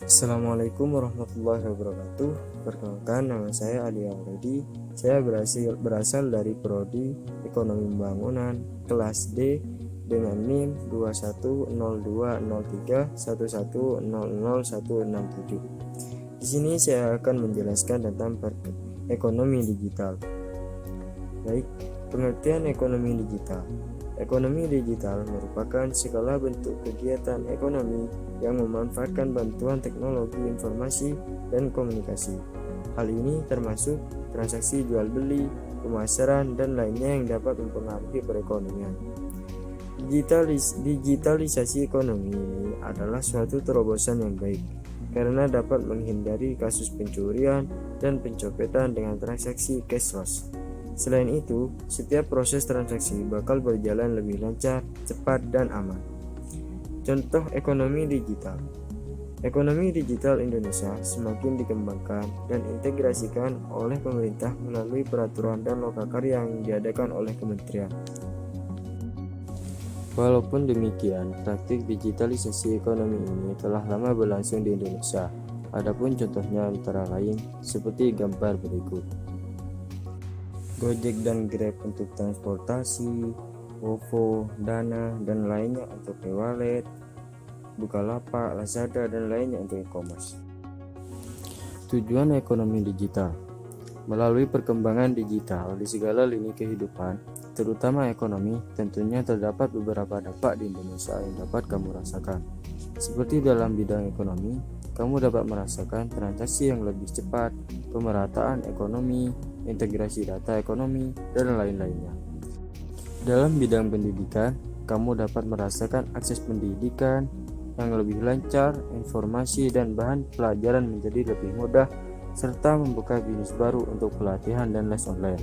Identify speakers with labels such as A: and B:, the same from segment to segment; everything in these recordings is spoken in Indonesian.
A: Assalamualaikum warahmatullahi wabarakatuh. Perkenalkan, nama saya Adi Auredi. Saya berasal dari Prodi Ekonomi Pembangunan kelas D dengan NIM 21020311000167. Di sini saya akan menjelaskan tentang ekonomi digital. Baik, pengertian ekonomi digital. Ekonomi digital merupakan segala bentuk kegiatan ekonomi yang memanfaatkan bantuan teknologi informasi dan komunikasi. Hal ini termasuk transaksi jual beli, pemasaran, dan lainnya yang dapat mempengaruhi perekonomian. Digitalisasi ekonomi ini adalah suatu terobosan yang baik karena dapat menghindari kasus pencurian dan pencopetan dengan transaksi cashless. Selain itu, setiap proses transaksi bakal berjalan lebih lancar, cepat, dan aman. Contoh ekonomi digital. Ekonomi digital Indonesia semakin dikembangkan dan integrasikan oleh pemerintah melalui peraturan dan lokakarya yang diadakan oleh kementerian. Walaupun demikian, praktik digitalisasi ekonomi ini telah lama berlangsung di Indonesia. Adapun contohnya antara lain seperti gambar berikut. Gojek dan Grab untuk transportasi, OVO, Dana, dan lainnya untuk e-wallet, Bukalapak, Lazada, dan lainnya untuk e-commerce. Tujuan ekonomi digital. Melalui perkembangan digital di segala lini kehidupan, terutama ekonomi, tentunya terdapat beberapa dampak di Indonesia yang dapat kamu rasakan. Seperti dalam bidang ekonomi, kamu dapat merasakan transaksi yang lebih cepat, pemerataan ekonomi, integrasi data ekonomi, dan lain-lainnya. Dalam bidang pendidikan, kamu dapat merasakan akses pendidikan yang lebih lancar, informasi dan bahan pelajaran menjadi lebih mudah, serta membuka bisnis baru untuk pelatihan dan les online.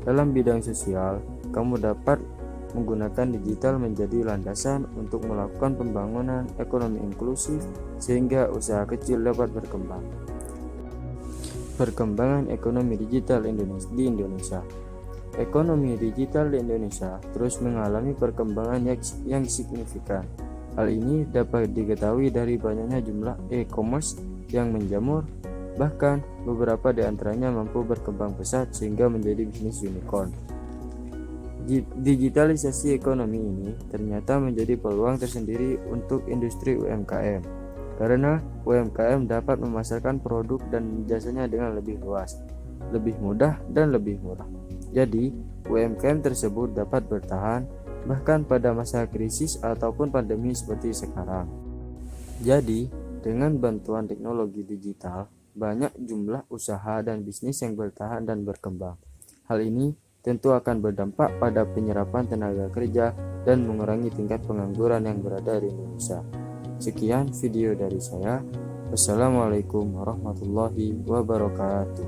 A: Dalam bidang sosial, kamu dapat menggunakan digital menjadi landasan untuk melakukan pembangunan ekonomi inklusif sehingga usaha kecil dapat berkembang. Perkembangan ekonomi digital di Indonesia. Ekonomi digital di Indonesia terus mengalami perkembangan yang signifikan. Hal ini dapat diketahui dari banyaknya jumlah e-commerce yang menjamur, bahkan beberapa di antaranya mampu berkembang pesat sehingga menjadi bisnis unicorn. Digitalisasi ekonomi ini ternyata menjadi peluang tersendiri untuk industri UMKM, karena UMKM dapat memasarkan produk dan jasanya dengan lebih luas, lebih mudah, dan lebih murah. Jadi, UMKM tersebut dapat bertahan bahkan pada masa krisis ataupun pandemi seperti sekarang. Jadi, dengan bantuan teknologi digital, banyak jumlah usaha dan bisnis yang bertahan dan berkembang. Hal ini tentu akan berdampak pada penyerapan tenaga kerja dan mengurangi tingkat pengangguran yang berada di Indonesia. Sekian video dari saya. Wassalamualaikum warahmatullahi wabarakatuh.